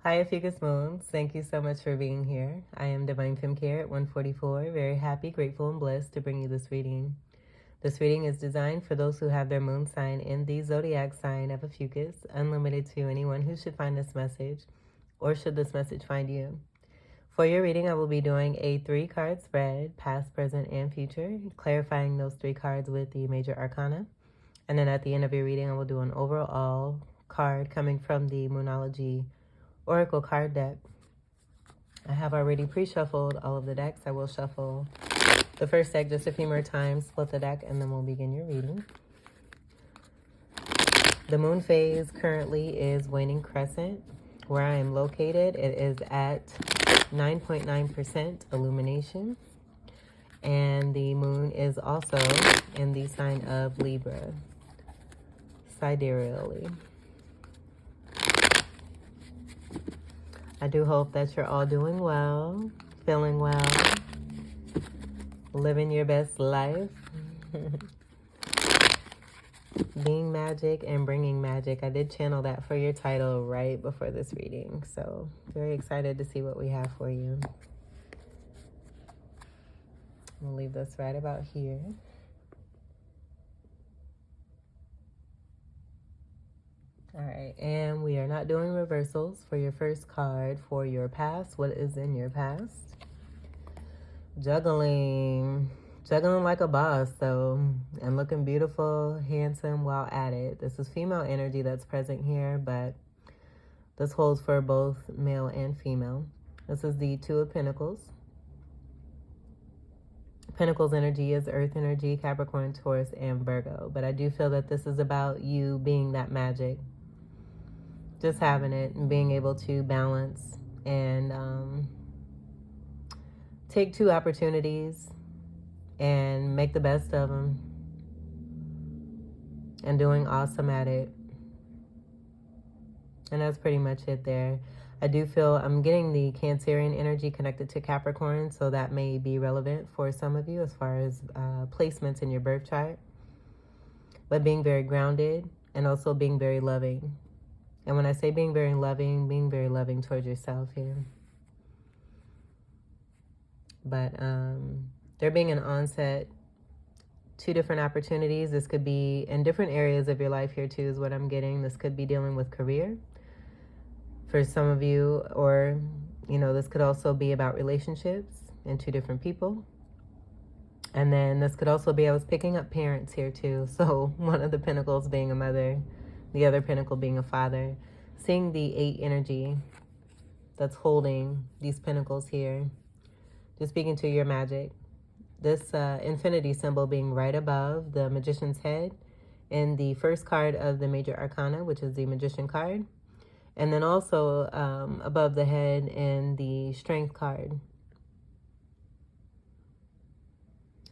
Hi, Ophiuchus Moons. Thank you so much for being here. I am Divine Femme Care at 144. Very happy, grateful, and blessed to bring you this reading. This reading is designed for those who have their moon sign in the zodiac sign of Ophiuchus, unlimited to anyone who should find this message, or should this message find you. For your reading, I will be doing a 3-card spread, past, present, and future, clarifying those 3 cards with the major arcana. And then at the end of your reading, I will do an overall card coming from the Moonology Oracle card deck. I have already pre-shuffled all of the decks. I will shuffle the first deck just a few more times, split the deck, and then we'll begin your reading. The moon phase currently is waning crescent. Where I am located, it is at 9.9% illumination. And the moon is also in the sign of Libra, sidereally. I do hope that you're all doing well, feeling well, living your best life, being magic and bringing magic. I did channel that for your title right before this reading, so very excited to see what we have for you. We'll leave this right about here. All right, and we are not doing reversals for your first card for your past. What is in your past? Juggling like a boss, though, and looking beautiful, handsome while at it. This is female energy that's present here, but this holds for both male and female. This is the 2 of Pentacles. Pentacles energy is Earth energy, Capricorn, Taurus, and Virgo. But I do feel that this is about you being that magic. Just having it and being able to balance and take 2 opportunities and make the best of them and doing awesome at it. And that's pretty much it there. I do feel I'm getting the Cancerian energy connected to Capricorn, so that may be relevant for some of you as far as placements in your birth chart. But being very grounded and also being very loving. And when I say being very loving towards yourself here. But there being an onset, 2 different opportunities. This could be in different areas of your life here too is what I'm getting. This could be dealing with career for some of you, or, you know, this could also be about relationships and 2 different people. And then this could also be, I was picking up parents here too. So one of the pentacles being a mother, the other pentacle being a father. Seeing the 8 energy that's holding these pentacles here. Just speaking to your magic. This infinity symbol being right above the magician's head in the first card of the major arcana, which is the magician card. And then also above the head in the strength card.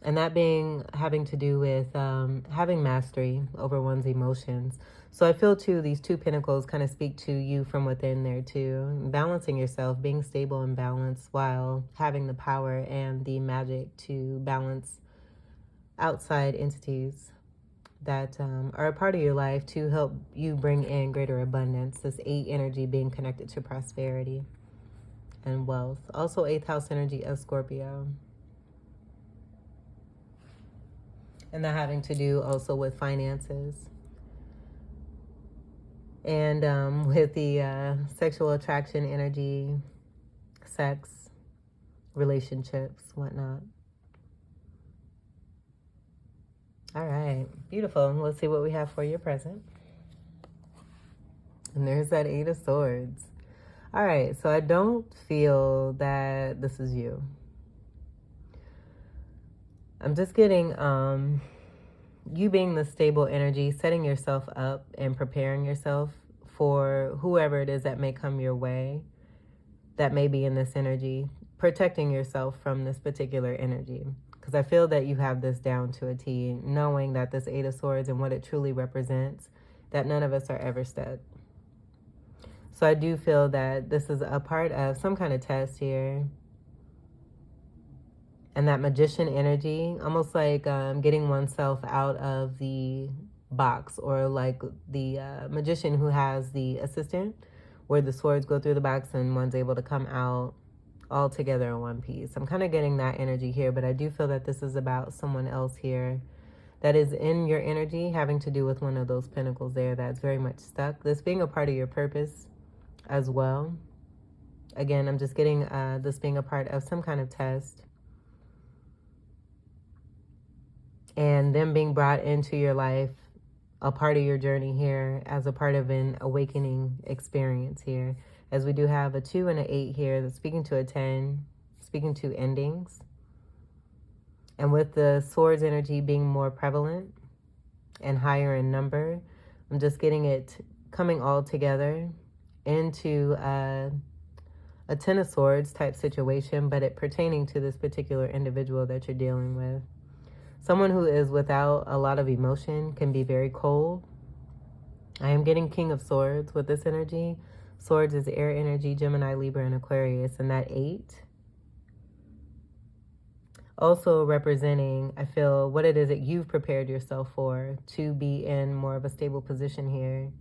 And that being having to do with having mastery over one's emotions. So I feel too, these 2 pentacles kind of speak to you from within there too. Balancing yourself, being stable and balanced while having the power and the magic to balance outside entities that are a part of your life to help you bring in greater abundance. This 8 energy being connected to prosperity and wealth. Also 8th house energy of Scorpio. And that having to do also with finances. And with the sexual attraction energy, sex, relationships, whatnot. All right, beautiful. Let's see what we have for your present. And there's that 8 of Swords. All right, so I don't feel that this is you. I'm just getting you being the stable energy, setting yourself up and preparing yourself for whoever it is that may come your way, that may be in this energy, protecting yourself from this particular energy. Because I feel that you have this down to a T, knowing that this 8 of Swords and what it truly represents, that none of us are ever stuck. So I do feel that this is a part of some kind of test here. And that magician energy, almost like getting oneself out of the box, or like the magician who has the assistant where the swords go through the box and one's able to come out all together in one piece. I'm kind of getting that energy here, but I do feel that this is about someone else here that is in your energy, having to do with one of those pentacles there that's very much stuck. This being a part of your purpose as well. Again, I'm just getting this being a part of some kind of test. And them being brought into your life, a part of your journey here, as a part of an awakening experience here. As we do have a 2 and an 8 here, that's speaking to a 10, speaking to endings. And with the swords energy being more prevalent and higher in number, I'm just getting it coming all together into a 10 of swords type situation, but it pertaining to this particular individual that you're dealing with. Someone who is without a lot of emotion, can be very cold. I am getting King of Swords with this energy. Swords is air energy, Gemini, Libra, and Aquarius. And that 8 also representing, I feel, what it is that you've prepared yourself for, to be in more of a stable position here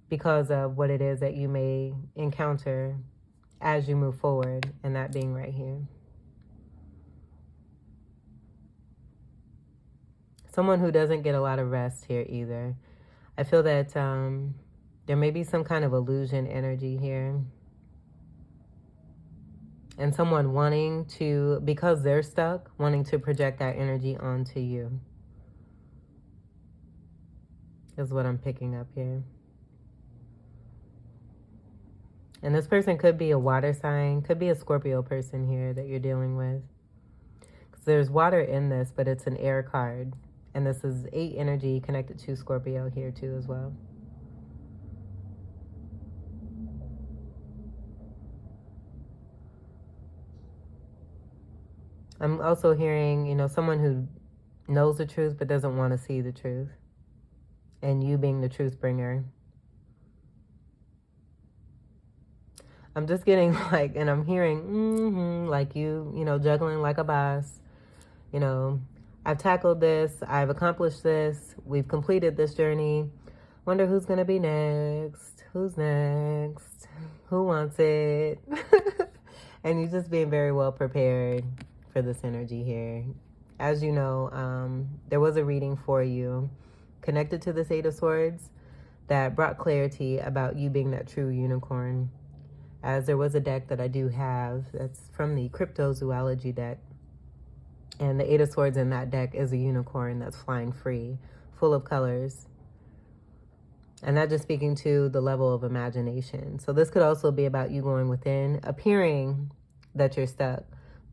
because of what it is that you may encounter as you move forward, and that being right here. Someone who doesn't get a lot of rest here either. I feel that there may be some kind of illusion energy here. And someone wanting to, because they're stuck, wanting to project that energy onto you. Is what I'm picking up here. And this person could be a water sign, could be a Scorpio person here that you're dealing with. Because there's water in this, but it's an air card. And this is 8 energy connected to Scorpio here too as well. I'm also hearing, someone who knows the truth but doesn't want to see the truth. And you being the truth bringer. I'm just getting and I'm hearing, like you juggling like a boss. I've tackled this, I've accomplished this, we've completed this journey. Wonder who's going to be next? Who's next? Who wants it? And you're just being very well prepared for this energy here. As you know, there was a reading for you connected to this 8 of Swords that brought clarity about you being that true unicorn. As there was a deck that I do have that's from the cryptozoology deck. And the 8 of Swords in that deck is a unicorn that's flying free, full of colors. And that just speaking to the level of imagination. So this could also be about you going within, appearing that you're stuck.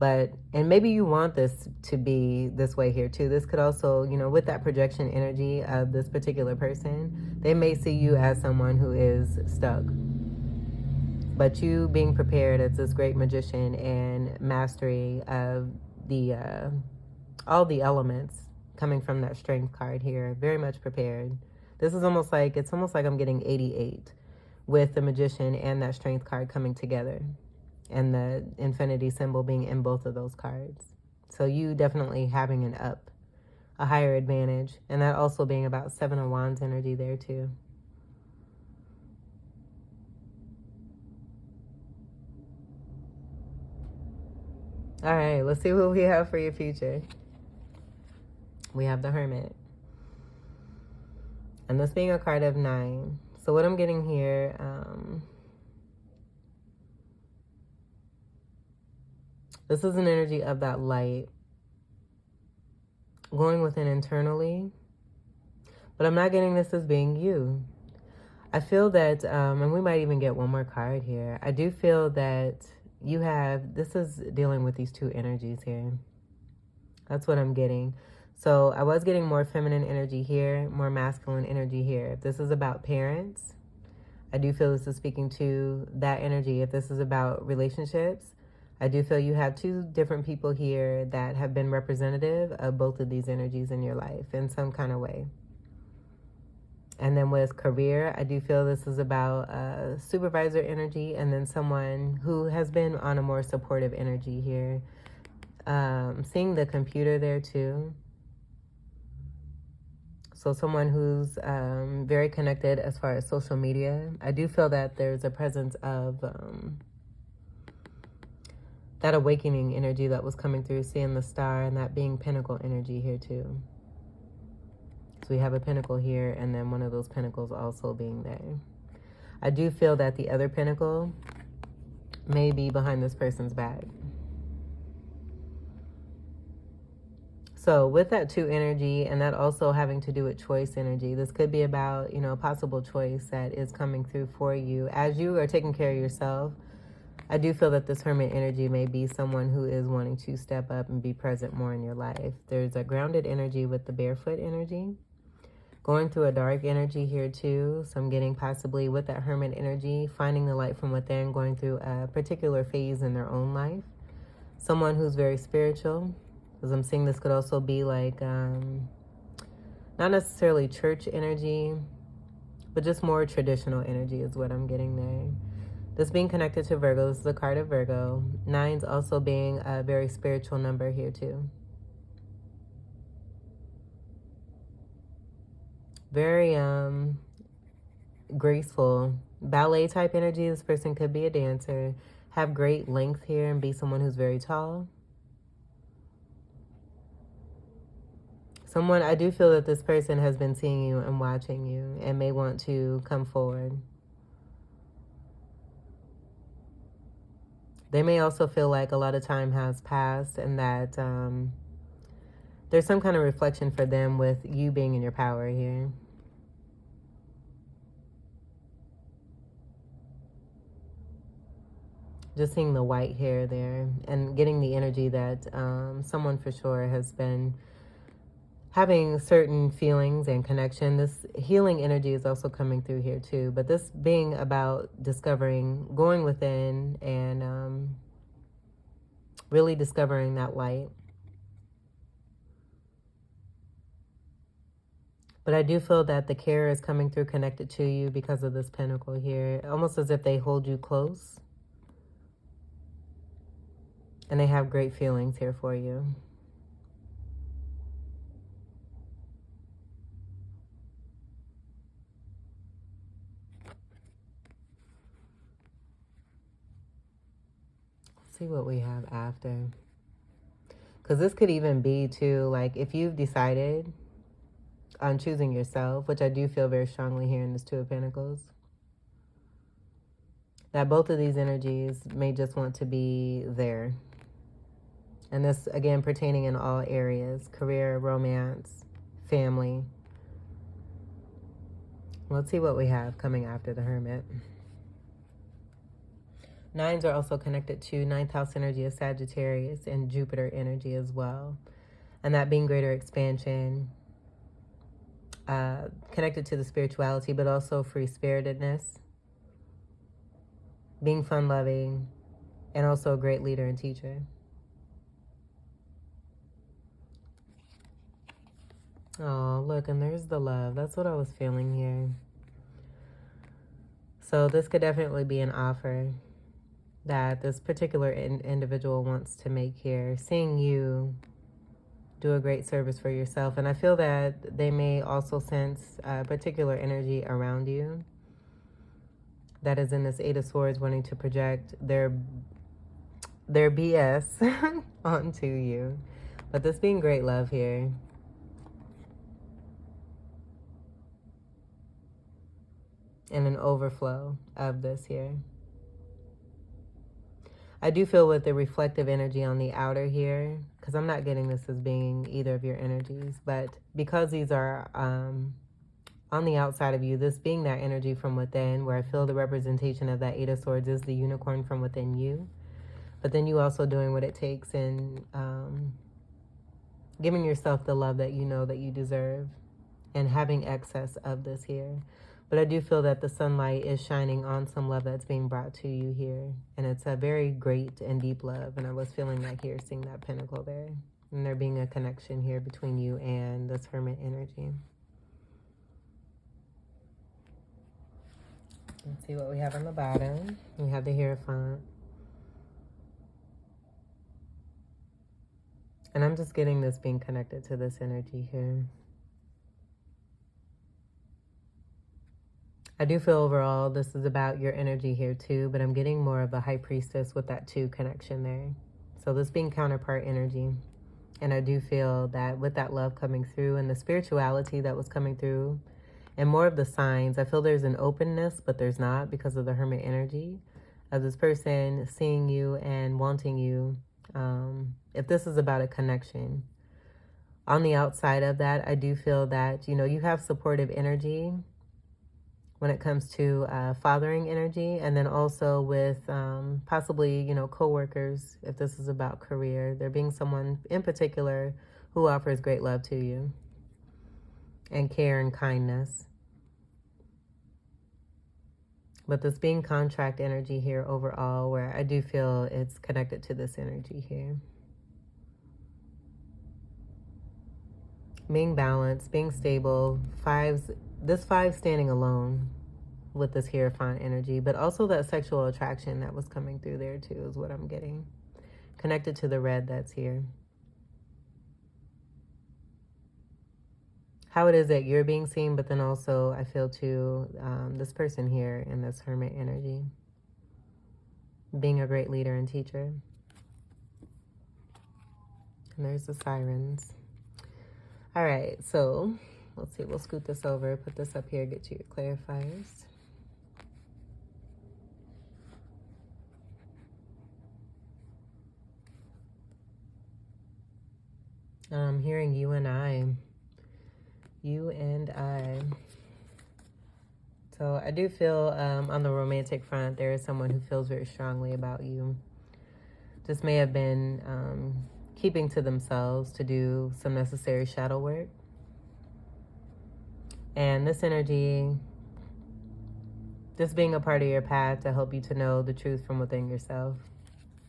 And maybe you want this to be this way here too. This could also, with that projection energy of this particular person, they may see you as someone who is stuck. But you being prepared as this great magician and mastery of all the elements coming from that strength card here, very much prepared. This is almost like I'm getting 88 with the magician and that strength card coming together, and the infinity symbol being in both of those cards. So you definitely having a higher advantage, and that also being about 7 of Wands energy there too. All right, let's see what we have for your future. We have the Hermit. And this being a card of 9. So what I'm getting here, this is an energy of that light going within internally. But I'm not getting this as being you. I feel that, and we might even get one more card here. I do feel that this is dealing with these 2 energies here. That's what I'm getting. So I was getting more feminine energy here, more masculine energy here. If this is about parents, I do feel this is speaking to that energy. If this is about relationships, I do feel you have 2 different people here that have been representative of both of these energies in your life in some kind of way. And then with career, I do feel this is about supervisor energy, and then someone who has been on a more supportive energy here. Seeing the computer there too. So someone who's very connected as far as social media. I do feel that there's a presence of that awakening energy that was coming through, seeing the star, and that being pinnacle energy here too. So we have a pinnacle here, and then one of those pinnacles also being there. I do feel that the other pinnacle may be behind this person's back. So with that 2 energy, and that also having to do with choice energy, this could be about, you know, a possible choice that is coming through for you as you are taking care of yourself. I do feel that this Hermit energy may be someone who is wanting to step up and be present more in your life. There's a grounded energy with the barefoot energy. Going through a dark energy here too. So I'm getting possibly with that Hermit energy, finding the light from within, going through a particular phase in their own life. Someone who's very spiritual. Because I'm seeing this could also be like, not necessarily church energy, but just more traditional energy is what I'm getting there. This being connected to Virgo, this is the card of Virgo. 9's also being a very spiritual number here too. Very graceful, ballet type energy. This person could be a dancer, have great length here, and be someone who's very tall. Someone, I do feel that this person has been seeing you and watching you and may want to come forward. They may also feel like a lot of time has passed and that there's some kind of reflection for them with you being in your power here. Just seeing the white hair there and getting the energy that someone for sure has been having certain feelings and connection. This healing energy is also coming through here too. But this being about discovering, going within and really discovering that light. But I do feel that the care is coming through connected to you because of this pentacle here. Almost as if they hold you close. And they have great feelings here for you. Let's see what we have after. Because this could even be too, like if you've decided on choosing yourself, which I do feel very strongly here in this Two of Pentacles, that both of these energies may just want to be there. And this, again, pertaining in all areas, career, romance, family. Let's see what we have coming after the Hermit. 9's are also connected to 9th house energy of Sagittarius and Jupiter energy as well. And that being greater expansion, connected to the spirituality, but also free-spiritedness, being fun-loving, and also a great leader and teacher. Oh, look, and there's the love. That's what I was feeling here. So this could definitely be an offer that this particular individual wants to make here, seeing you do a great service for yourself. And I feel that they may also sense a particular energy around you that is in this Eight of Swords, wanting to project their BS onto you. But this being great love here. And an overflow of this here. I do feel with the reflective energy on the outer here, because I'm not getting this as being either of your energies, but because these are on the outside of you, this being that energy from within, where I feel the representation of that Eight of Swords is the unicorn from within you, but then you also doing what it takes in giving yourself the love that you know that you deserve and having excess of this here. But I do feel that the sunlight is shining on some love that's being brought to you here. And it's a very great and deep love. And I was feeling that here, seeing that pentacle there. And there being a connection here between you and this Hermit energy. Let's see what we have on the bottom. We have the Hierophant. And I'm just getting this being connected to this energy here. I do feel overall this is about your energy here too, but I'm getting more of a high priestess with that 2 connection there. So this being counterpart energy. And I do feel that with that love coming through and the spirituality that was coming through and more of the signs, I feel there's an openness, but there's not because of the hermit energy of this person seeing you and wanting you. If this is about a connection, on the outside of that, I do feel that, you have supportive energy when it comes to fathering energy, and then also with possibly, coworkers, if this is about career, there being someone in particular who offers great love to you and care and kindness. But this being contract energy here overall, where I do feel it's connected to this energy here. Being balanced, being stable, this 5 standing alone with this Hierophant energy, but also that sexual attraction that was coming through there too is what I'm getting. Connected to the red that's here. How it is that you're being seen, but then also I feel too, this person here in this hermit energy. Being a great leader and teacher. And there's the sirens. All right, so let's see, we'll scoot this over, put this up here, get you your clarifiers. I'm hearing you and I. You and I. So I do feel on the romantic front, there is someone who feels very strongly about you. Just may have been keeping to themselves to do some necessary shadow work. And this energy, just being a part of your path to help you to know the truth from within yourself.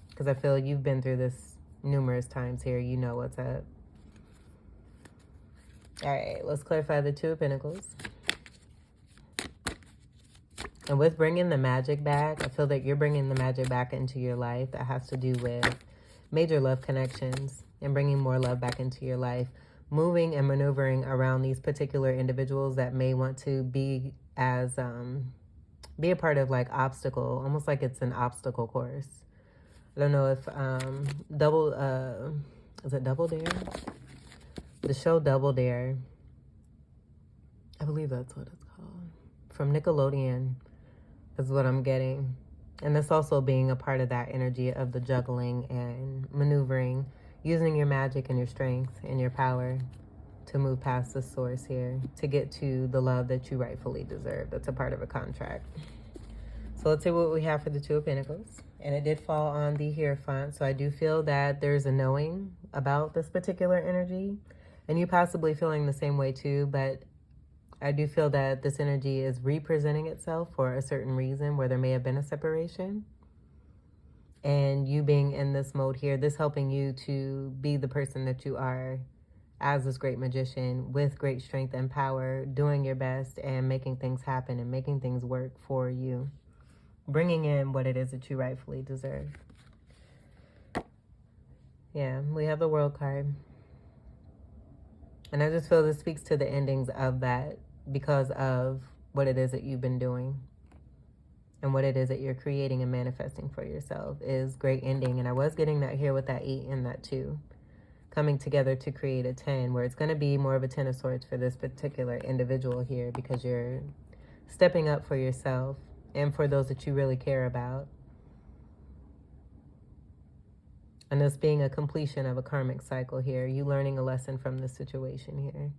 Because I feel you've been through this numerous times here. You know what's up. All right, let's clarify the 2 of Pentacles. And with bringing the magic back, I feel that you're bringing the magic back into your life. That has to do with major love connections and bringing more love back into your life. Moving and maneuvering around these particular individuals that may want to be be a part of like obstacle, almost like it's an obstacle course. I don't know if is it Double Dare? The show Double Dare, I believe that's what it's called, from Nickelodeon is what I'm getting. And this also being a part of that energy of the juggling and maneuvering, using your magic and your strength and your power to move past the source here, to get to the love that you rightfully deserve. That's a part of a contract. So let's see what we have for the 2 of Pentacles. And it did fall on the Hierophant. So I do feel that there's a knowing about this particular energy. And you possibly feeling the same way too, but I do feel that this energy is representing itself for a certain reason where there may have been a separation. And you being in this mode here, this helping you to be the person that you are as this great magician with great strength and power, doing your best and making things happen and making things work for you. Bringing in what it is that you rightfully deserve. Yeah, we have the World card. And I just feel this speaks to the endings of that because of what it is that you've been doing. And what it is that you're creating and manifesting for yourself is great ending. And I was getting that here with that 8 and that 2. Coming together to create a 10, where it's going to be more of a 10 of swords for this particular individual here because you're stepping up for yourself and for those that you really care about. And this being a completion of a karmic cycle here, you learning a lesson from this situation here.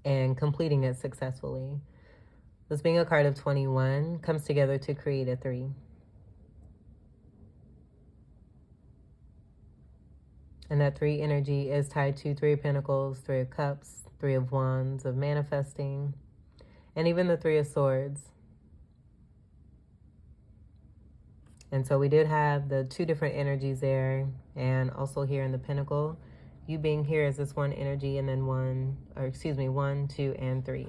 And completing it successfully. This being a card of 21 comes together to create a 3. And that 3 energy is tied to 3 of Pentacles, 3 of Cups, 3 of Wands, of manifesting, and even the 3 of Swords. And so we did have the 2 different energies there, and also here in the Pentacle, you being here as this 1 energy, and then 1, 2, and 3.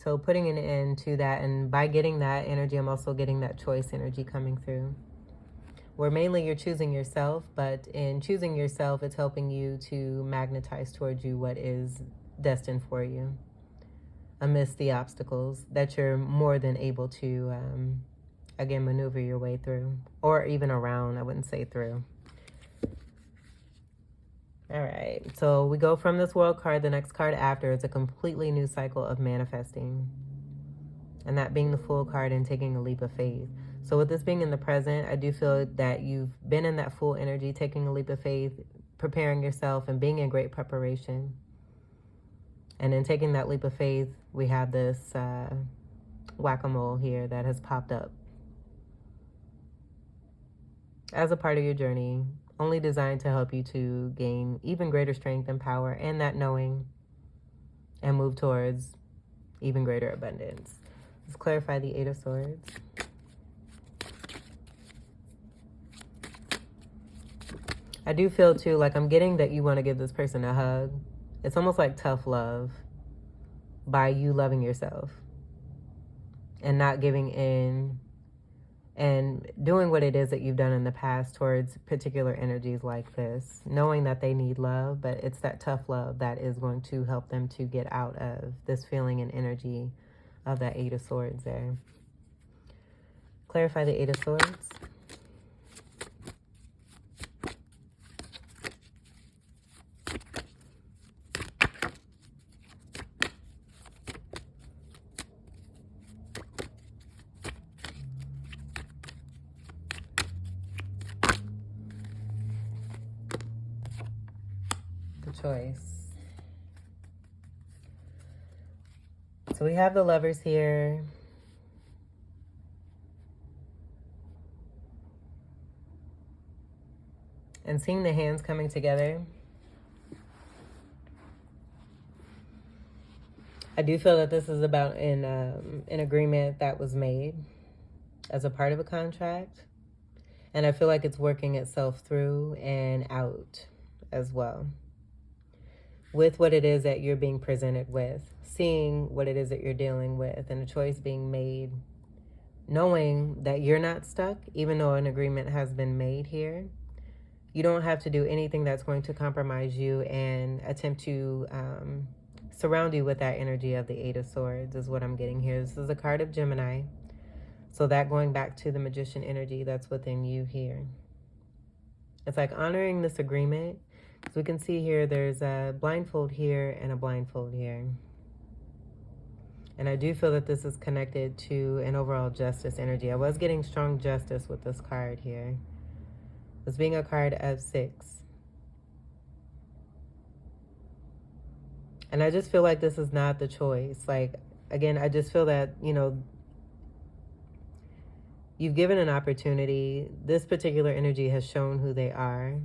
So putting an end to that, and by getting that energy, I'm also getting that choice energy coming through. Where mainly you're choosing yourself, but in choosing yourself, it's helping you to magnetize towards you what is destined for you amidst the obstacles that you're more than able to, again, maneuver your way through, or even around. I wouldn't say through. All right, so we go from this World card. The next card after is a completely new cycle of manifesting, and that being the Fool card and taking a leap of faith. So with this being in the present, I do feel that you've been in that Fool energy, taking a leap of faith, preparing yourself and being in great preparation. And in taking that leap of faith, we have this whack-a-mole here that has popped up as a part of your journey, only designed to help you to gain even greater strength and power and that knowing, and move towards even greater abundance. Let's clarify the Eight of Swords. I do feel too like I'm getting that you want to give this person a hug. It's almost like tough love by you loving yourself and not giving in and doing what it is that you've done in the past towards particular energies like this, knowing that they need love, but it's that tough love that is going to help them to get out of this feeling and energy of that Eight of Swords there. Clarify the Eight of Swords. Choice. So we have the Lovers here. And seeing the hands coming together. I do feel that this is about an agreement that was made as a part of a contract. And I feel like it's working itself through and out as well, with what it is that you're being presented with, seeing what it is that you're dealing with, and a choice being made, knowing that you're not stuck, even though an agreement has been made here. You don't have to do anything that's going to compromise you and attempt to surround you with that energy of the Eight of Swords is what I'm getting here. This is a card of Gemini. So that going back to the Magician energy that's within you here. It's like honoring this agreement. So we can see here there's a blindfold here and a blindfold here. And I do feel that this is connected to an overall justice energy. I was getting strong justice with this card here. This being a card of 6. And I just feel like this is not the choice. Like, again, I just feel that, you know, you've given an opportunity. This particular energy has shown who they are.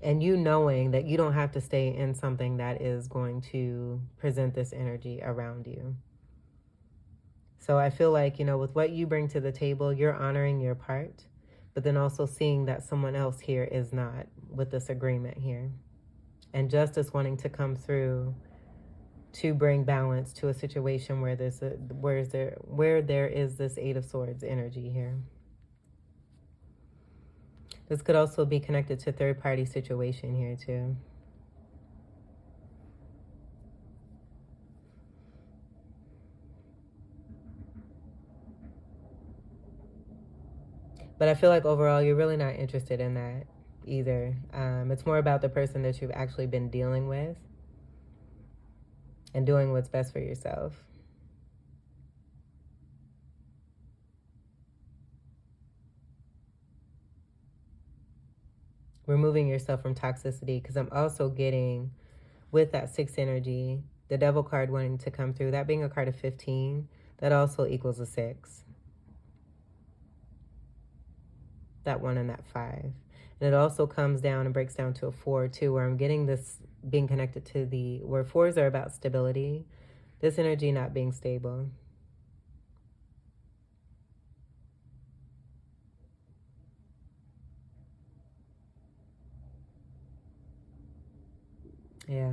And you knowing that you don't have to stay in something that is going to present this energy around you. So I feel like, you know, with what you bring to the table, you're honoring your part, but then also seeing that someone else here is not with this agreement here. And justice wanting to come through to bring balance to a situation where there's where there is this Eight of Swords energy here. This could also be connected to third-party situation here too. But I feel like overall, you're really not interested in that either. It's more about the person that you've actually been dealing with and doing what's best for yourself. Removing yourself from toxicity, because I'm also getting, with that 6 energy, the Devil card wanting to come through, that being a card of 15, that also equals a 6. That 1 and that 5. And it also comes down and breaks down to a 4 too, where I'm getting this being connected to where 4s are about stability, this energy not being stable. Yeah.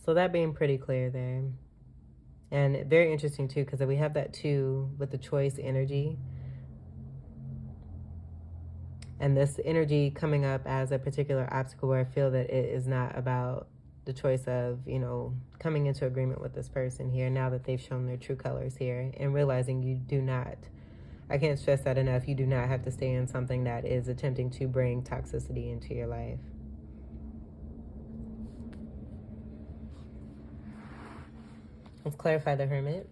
So that being pretty clear there. And very interesting too, because we have that 2 with the choice energy. And this energy coming up as a particular obstacle where I feel that it is not about the choice of, you know, coming into agreement with this person here now that they've shown their true colors here, and realizing you do not, I can't stress that enough, you do not have to stay in something that is attempting to bring toxicity into your life. Let's clarify the Hermit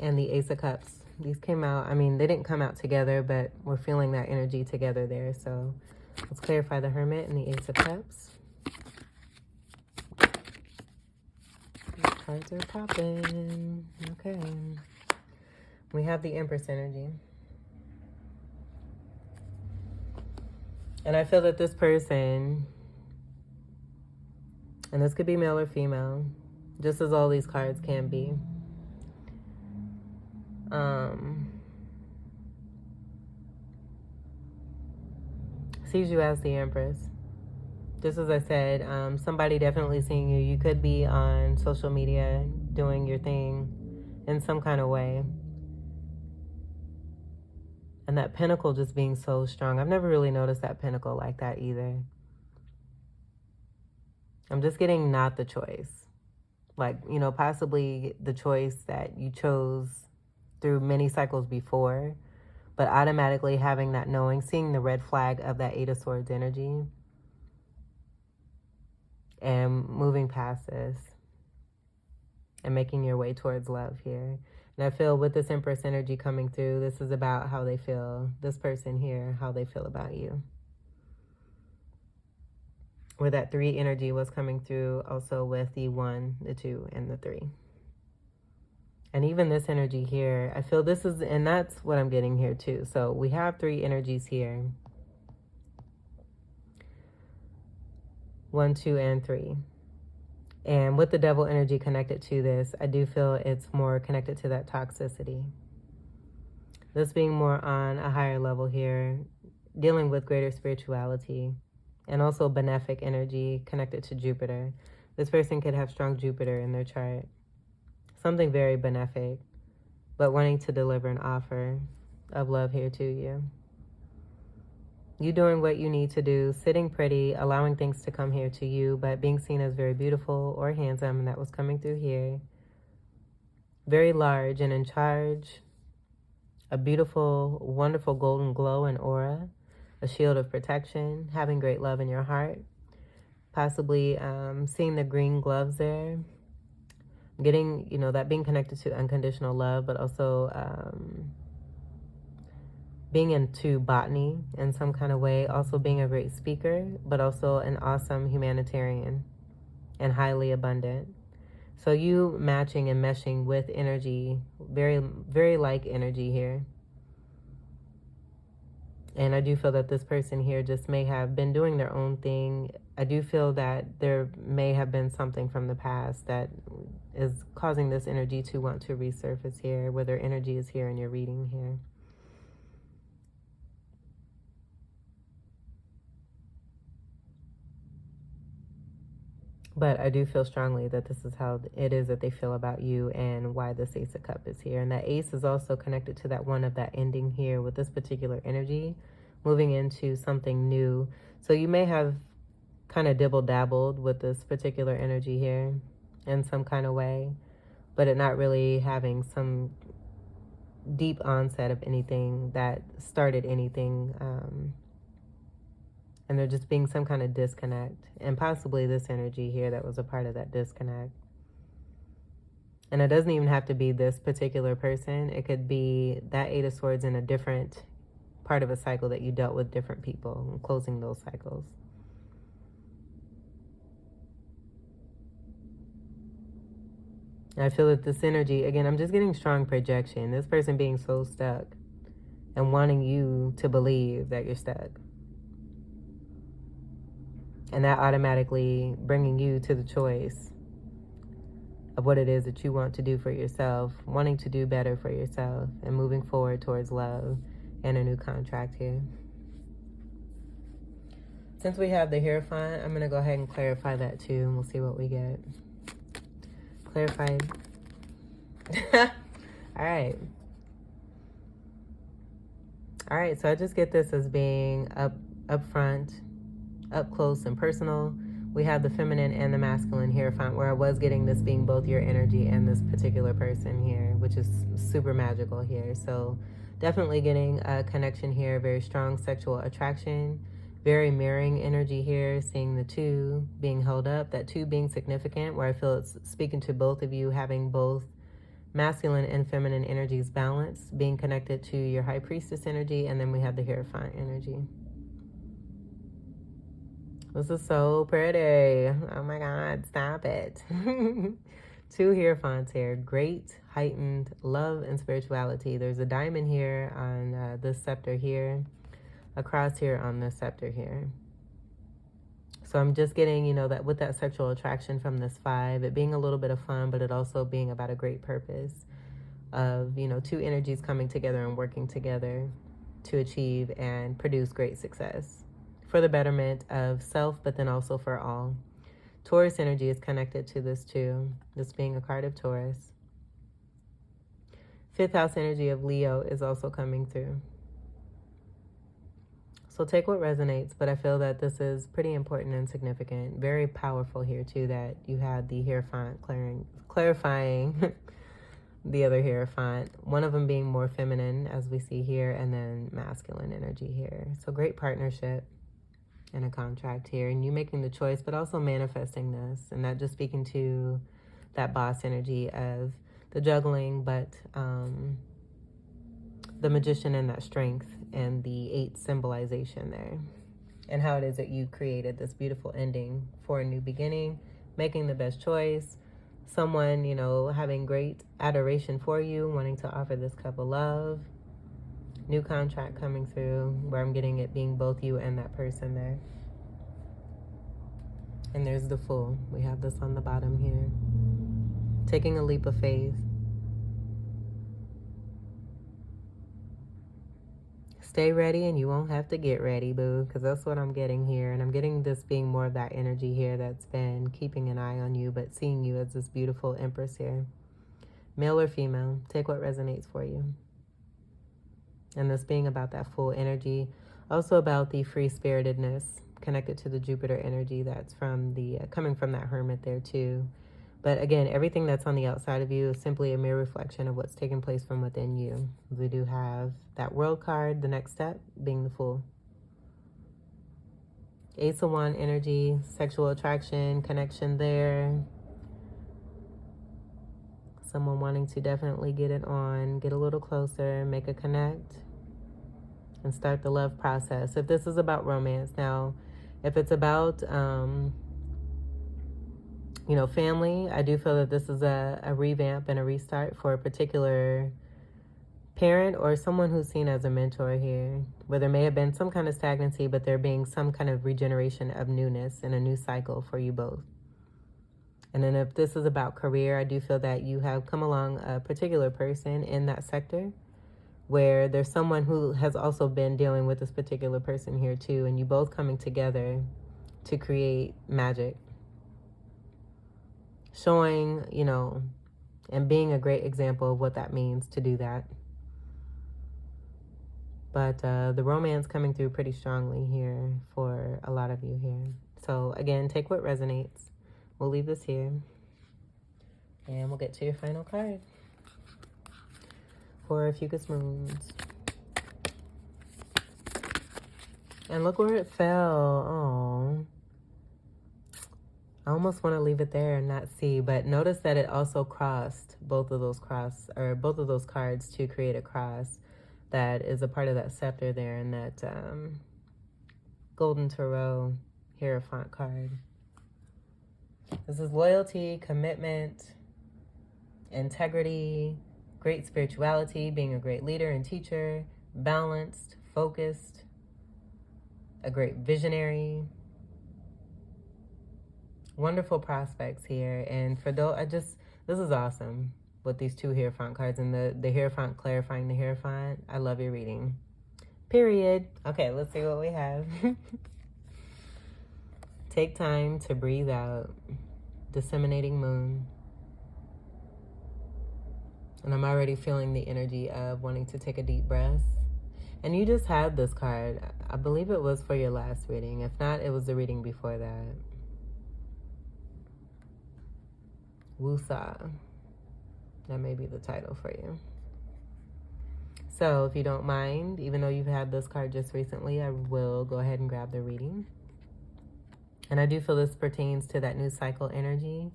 and the Ace of Cups. These came out, I mean, they didn't come out together, but we're feeling that energy together there. So let's clarify the Hermit and the Ace of Cups. These cards are popping. Okay. We have the Empress energy. And I feel that this person, and this could be male or female, just as all these cards can be, sees you as the Empress. Just as I said, somebody definitely seeing you. You could be on social media doing your thing in some kind of way. And that pentacle just being so strong. I've never really noticed that pentacle like that either. I'm just getting not the choice. Like, you know, possibly the choice that you chose through many cycles before, but automatically having that knowing, seeing the red flag of that Eight of Swords energy and moving past this and making your way towards love here. And I feel with this Empress energy coming through, this is about how they feel, this person here, how they feel about you. Where that 3 energy was coming through also with the 1, the 2, and the 3. And even this energy here, I feel this is, and that's what I'm getting here too. So we have 3 energies here. 1, 2, and 3. And with the Devil energy connected to this, I do feel it's more connected to that toxicity. This being more on a higher level here, dealing with greater spirituality, and also benefic energy connected to Jupiter. This person could have strong Jupiter in their chart. Something very benefic, but wanting to deliver an offer of love here to you. You doing what you need to do, sitting pretty, allowing things to come here to you, but being seen as very beautiful or handsome, and that was coming through here. Very large and in charge. A beautiful, wonderful golden glow and aura. A shield of protection. Having great love in your heart. Possibly seeing the green gloves there. Getting, you know, that being connected to unconditional love, but also being into botany in some kind of way. Also being a great speaker, but also an awesome humanitarian and highly abundant. So you matching and meshing with energy, very, very like energy here. And I do feel that this person here just may have been doing their own thing. I do feel that there may have been something from the past that is causing this energy to want to resurface here, where their energy is here in your reading here. But I do feel strongly that this is how it is that they feel about you and why this Ace of Cups is here. And that Ace is also connected to that one of that ending here with this particular energy, moving into something new. So you may have kind of dibble-dabbled with this particular energy here in some kind of way, but it not really having some deep onset of anything that started anything, and there just being some kind of disconnect, and possibly this energy here that was a part of that disconnect. And it doesn't even have to be this particular person. It could be that Eight of Swords in a different part of a cycle that you dealt with different people, and closing those cycles. I feel that this energy, again, I'm just getting strong projection. This person being so stuck and wanting you to believe that you're stuck. And that automatically bringing you to the choice of what it is that you want to do for yourself, wanting to do better for yourself, and moving forward towards love and a new contract here. Since we have the Hierophant, I'm going to go ahead and clarify that too, and we'll see what we get. Clarified. All right. All right, so I just get this as being up front, up close and personal. We have the feminine and the masculine Hierophant, where I was getting this being both your energy and this particular person here, which is super magical here. So definitely getting a connection here, very strong sexual attraction, very mirroring energy here, seeing the two being held up, that two being significant, where I feel it's speaking to both of you, having both masculine and feminine energies balanced, being connected to your high priestess energy, and then we have the Hierophant energy. This is so pretty. Oh my God, stop it. Two Hierophants here. Great heightened love and spirituality. There's a diamond here on this scepter here, across here on this scepter here. So I'm just getting, you know, that with that sexual attraction from this 5, it being a little bit of fun, but it also being about a great purpose of, you know, two energies coming together and working together to achieve and produce great success for the betterment of self, but then also for all. Taurus energy is connected to this too, this being a card of Taurus. 5th house energy of Leo is also coming through. So take what resonates, but I feel that this is pretty important and significant. Very powerful here too, that you had the Hierophant clarifying the other Hierophant, one of them being more feminine as we see here, and then masculine energy here. So great partnership and a contract here, and you making the choice, but also manifesting this, and not just speaking to that boss energy of the juggling, but the magician and that strength and the 8 symbolization there, and how it is that you created this beautiful ending for a new beginning, making the best choice, someone, you know, having great adoration for you, wanting to offer this cup of love, new contract coming through, where I'm getting it being both you and that person there. And there's the Fool. We have this on the bottom here. Taking a leap of faith. Stay ready and you won't have to get ready, boo, because that's what I'm getting here. And I'm getting this being more of that energy here that's been keeping an eye on you, but seeing you as this beautiful Empress here. Male or female, take what resonates for you. And this being about that Fool energy, also about the free-spiritedness connected to the Jupiter energy that's from the coming from that Hermit there too. But again, everything that's on the outside of you is simply a mere reflection of what's taking place from within you. We do have that World card, the next step being the Fool. Ace of Wands energy, sexual attraction, connection there. Someone wanting to definitely get it on, get a little closer, make a connect, and start the love process. If this is about romance, now, if it's about, you know, family, I do feel that this is a revamp and a restart for a particular parent or someone who's seen as a mentor here, where there may have been some kind of stagnancy, but there being some kind of regeneration of newness and a new cycle for you both. And then if this is about career, I do feel that you have come along a particular person in that sector where there's someone who has also been dealing with this particular person here too, and you both coming together to create magic. Showing, you know, and being a great example of what that means to do that. But the romance coming through pretty strongly here for a lot of you here. So again, take what resonates. We'll leave this here. And we'll get to your final card for Ophiuchus Moons. And look where it fell. Oh, I almost want to leave it there and not see, but notice that it also crossed both of those cards to create a cross that is a part of that scepter there and that Golden Tarot Hierophant card. This is loyalty, commitment, integrity, great spirituality, being a great leader and teacher, balanced, focused, a great visionary. Wonderful prospects here. And for those, this is awesome with these two Hierophant cards and the Hierophant clarifying the Hierophant. I love your reading. Period. Okay, let's see what we have. Take time to breathe out. Disseminating Moon. And I'm already feeling the energy of wanting to take a deep breath. And you just had this card. I believe it was for your last reading. If not, it was the reading before that. Wusa. That may be the title for you. So if you don't mind, even though you've had this card just recently, I will go ahead and grab the reading. And I do feel this pertains to that new cycle energy,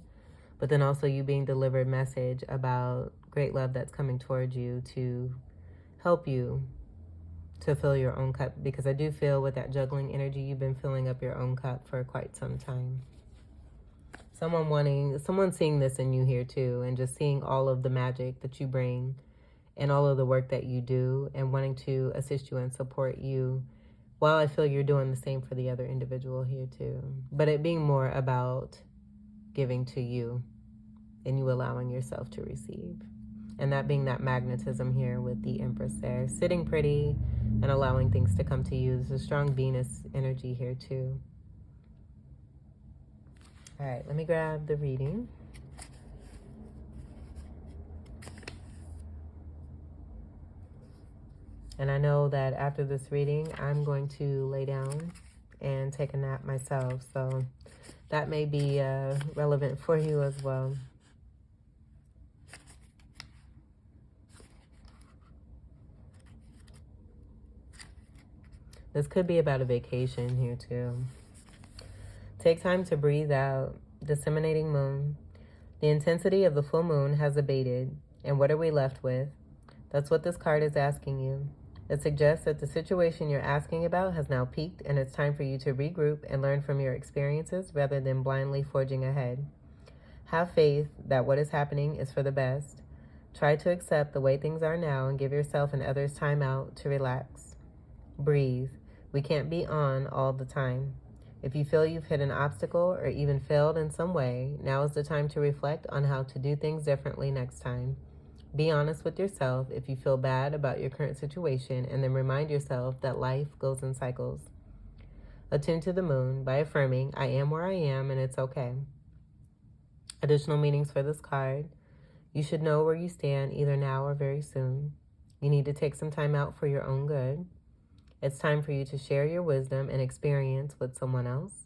but then also you being delivered message about great love that's coming towards you to help you to fill your own cup, because I do feel with that juggling energy, you've been filling up your own cup for quite some time. Someone seeing this in you here too, and just seeing all of the magic that you bring and all of the work that you do, and wanting to assist you and support you, while I feel you're doing the same for the other individual here too. But it being more about giving to you and you allowing yourself to receive. And that being that magnetism here with the Empress there, sitting pretty and allowing things to come to you. There's a strong Venus energy here too. All right, let me grab the reading. And I know that after this reading, I'm going to lay down and take a nap myself. So that may be relevant for you as well. This could be about a vacation here too. Take time to breathe out. Disseminating moon. The intensity of the full moon has abated. And what are we left with? That's what this card is asking you. It suggests that the situation you're asking about has now peaked, and it's time for you to regroup and learn from your experiences rather than blindly forging ahead. Have faith that what is happening is for the best. Try to accept the way things are now and give yourself and others time out to relax. Breathe. We can't be on all the time. If you feel you've hit an obstacle or even failed in some way, now is the time to reflect on how to do things differently next time. Be honest with yourself if you feel bad about your current situation, and then remind yourself that life goes in cycles. Attune to the moon by affirming, I am where I am and it's okay. Additional meanings for this card. You should know where you stand either now or very soon. You need to take some time out for your own good. It's time for you to share your wisdom and experience with someone else.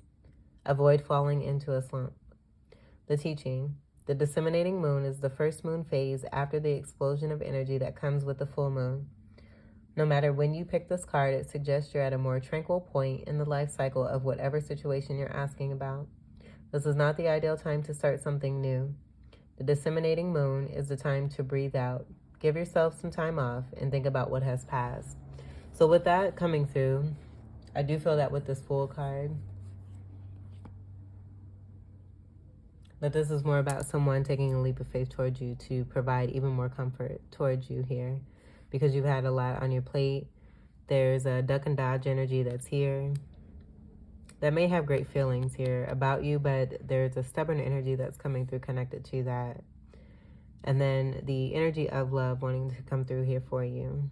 Avoid falling into a slump. The teaching. The disseminating moon is the first moon phase after the explosion of energy that comes with the full moon. No matter when you pick this card, it suggests you're at a more tranquil point in the life cycle of whatever situation you're asking about. This is not the ideal time to start something new. The disseminating moon is the time to breathe out. Give yourself some time off and think about what has passed. So with that coming through, I do feel that with this Fool card, that this is more about someone taking a leap of faith towards you to provide even more comfort towards you here, because you've had a lot on your plate. There's a duck and dodge energy that's here that may have great feelings here about you, but there's a stubborn energy that's coming through connected to that. And then the energy of love wanting to come through here for you.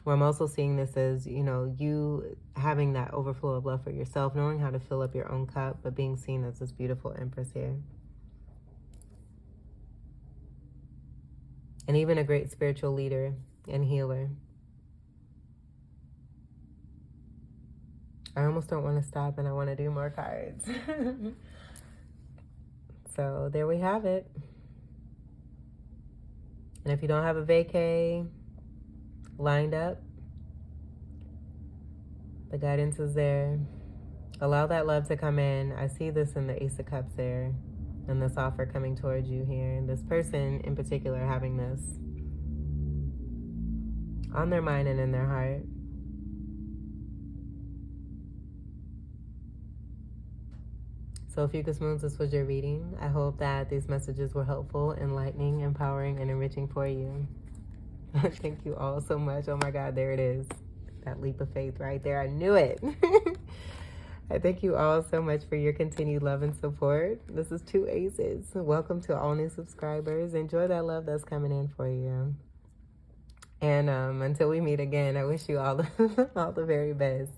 Where I'm also seeing this as, you having that overflow of love for yourself, knowing how to fill up your own cup, but being seen as this beautiful Empress here. And even a great spiritual leader and healer. I almost don't want to stop and I want to do more cards. So there we have it. And if you don't have a vacay lined up, the guidance is there. Allow that love to come in. I see this in the Ace of Cups there, and this offer coming towards you here, and this person in particular having this on their mind and in their heart. So Ophiuchus Moons, this was your reading. I hope that these messages were helpful, enlightening, empowering, and enriching for you. Thank you all so much. Oh my God, there it is. That leap of faith right there. I knew it. I thank you all so much for your continued love and support. This is Two Aces. Welcome to all new subscribers. Enjoy that love that's coming in for you. And until we meet again, I wish you all the, all the very best.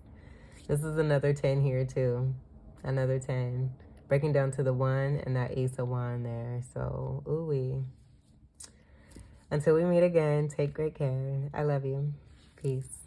This is another 10 here too. Another 10. Breaking down to the 1 and that Ace of Wand there. So, ooh-wee. Until we meet again, take great care. I love you. Peace.